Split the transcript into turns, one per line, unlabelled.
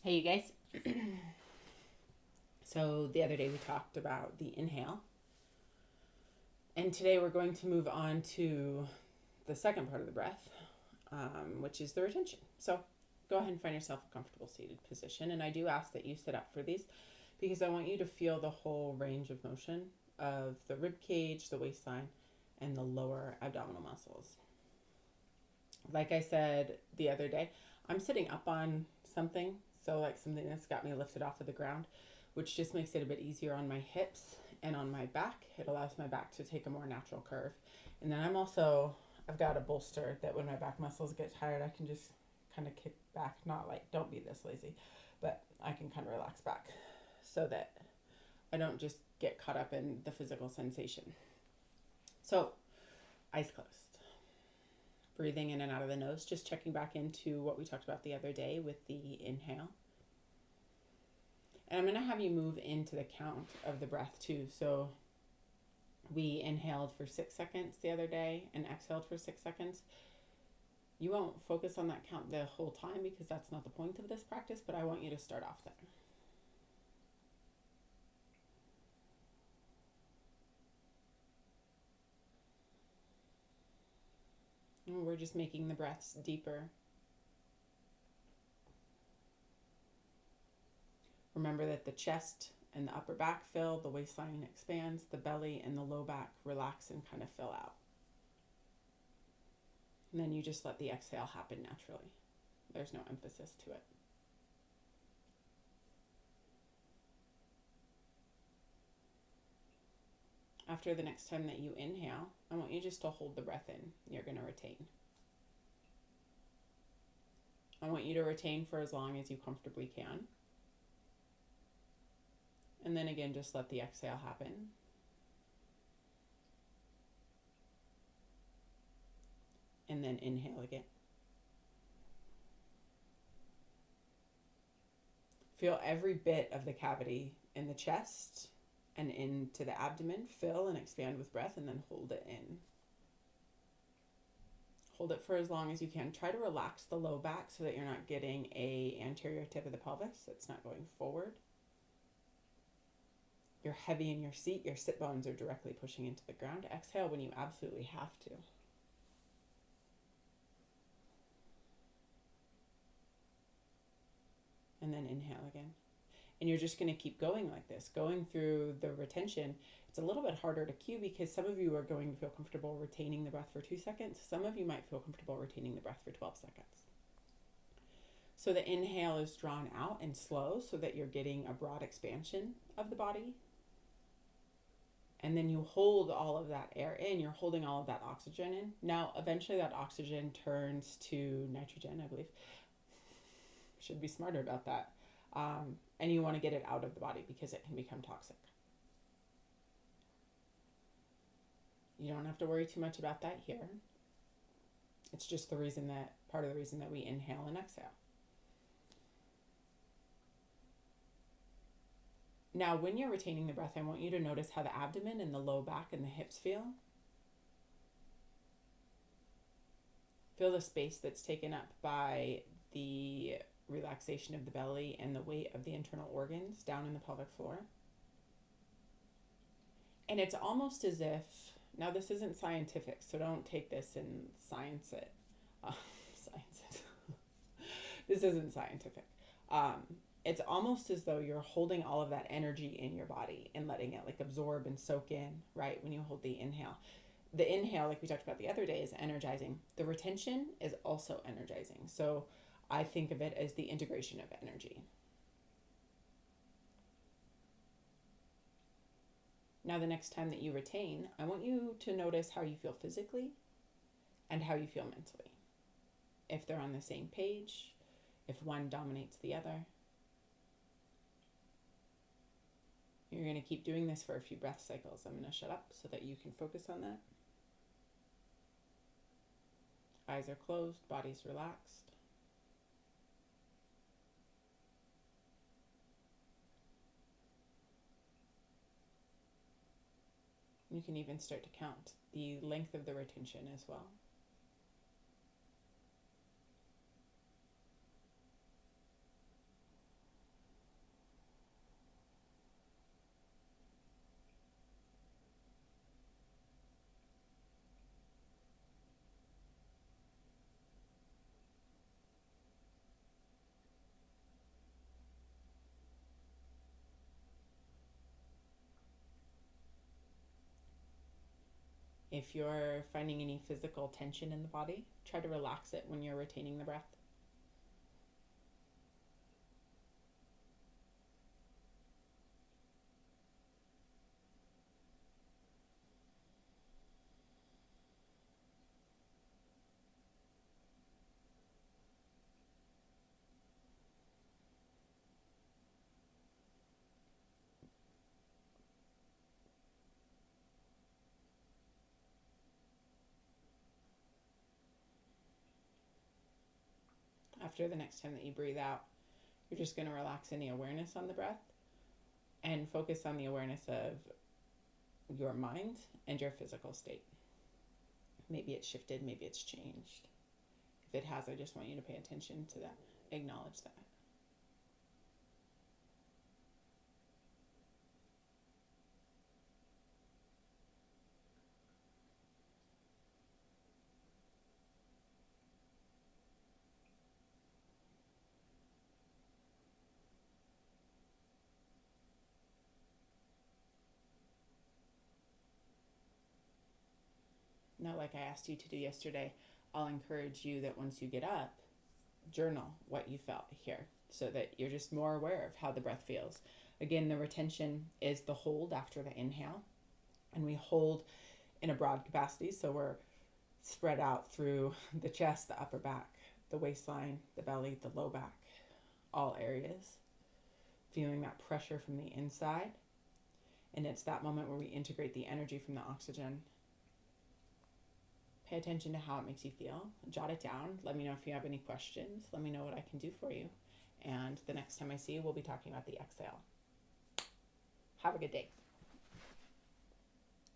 Hey, you guys. So, the other day we talked about the inhale, and today we're going to move on to the second part of the breath, which is the retention. So, go ahead and find yourself a comfortable seated position. And I do ask that you sit up for these because I want you to feel the whole range of motion of the rib cage, the waistline, and the lower abdominal muscles. Like I said the other day, I'm sitting up on something, so like something that's got me lifted off of the ground, which just makes it a bit easier on my hips and on my back. It allows my back to take a more natural curve. And then I've got a bolster that when my back muscles get tired, I can just kind of kick back, not like, don't be this lazy, but I can kind of relax back so that I don't just get caught up in the physical sensation. So, eyes closed. Breathing in and out of the nose, just checking back into what we talked about the other day with the inhale. And I'm going to have you move into the count of the breath too. So we inhaled for 6 seconds the other day and exhaled for 6 seconds. You won't focus on that count the whole time because that's not the point of this practice, but I want you to start off there. And we're just making the breaths deeper. Remember that the chest and the upper back fill, the waistline expands, the belly and the low back relax and kind of fill out. And then you just let the exhale happen naturally. There's no emphasis to it. After the next time that you inhale, I want you just to hold the breath in. You're going to retain. I want you to retain for as long as you comfortably can. And then again, just let the exhale happen. And then inhale again. Feel every bit of the cavity in the chest and into the abdomen fill and expand with breath, and then hold it in. Hold it for as long as you can. Try to relax the low back so that you're not getting a anterior tip of the pelvis. It's not going forward. You're heavy in your seat. Your sit bones are directly pushing into the ground. Exhale when you absolutely have to. And then inhale again. And you're just going to keep going like this, going through the retention. It's a little bit harder to cue because some of you are going to feel comfortable retaining the breath for 2 seconds. Some of you might feel comfortable retaining the breath for 12 seconds. So the inhale is drawn out and slow so that you're getting a broad expansion of the body. And then you hold all of that air in, you're holding all of that oxygen in. Now, eventually that oxygen turns to nitrogen, I believe. Should be smarter about that. And you want to get it out of the body because it can become toxic. You don't have to worry too much about that here. It's just part of the reason that we inhale and exhale. Now, when you're retaining the breath, I want you to notice how the abdomen and the low back and the hips feel. Feel the space that's taken up by the relaxation of the belly and the weight of the internal organs down in the pelvic floor. And it's almost as if, now this isn't scientific, so don't take this and science it. This isn't scientific. It's almost as though you're holding all of that energy in your body and letting it like absorb and soak in, right? When you hold the inhale. The inhale, like we talked about the other day, is energizing. The retention is also energizing. So I think of it as the integration of energy. Now, the next time that you retain, I want you to notice how you feel physically and how you feel mentally. If they're on the same page, if one dominates the other. You're going to keep doing this for a few breath cycles. I'm going to shut up so that you can focus on that. Eyes are closed, body's relaxed. You can even start to count the length of the retention as well. If you're finding any physical tension in the body, try to relax it when you're retaining the breath. After the next time that you breathe out, you're just going to relax any awareness on the breath and focus on the awareness of your mind and your physical state. Maybe it's shifted, maybe it's changed. If it has, I just want you to pay attention to that. Acknowledge that. Now, like I asked you to do yesterday, I'll encourage you that once you get up, journal what you felt here so that you're just more aware of how the breath feels. Again, the retention is the hold after the inhale, and we hold in a broad capacity, so we're spread out through the chest, the upper back, the waistline, the belly, the low back, all areas, feeling that pressure from the inside. And it's that moment where we integrate the energy from the oxygen. Pay attention to how it makes you feel. Jot it down. Let me know if you have any questions. Let me know what I can do for you. And the next time I see you, we'll be talking about the exhale. Have a good day.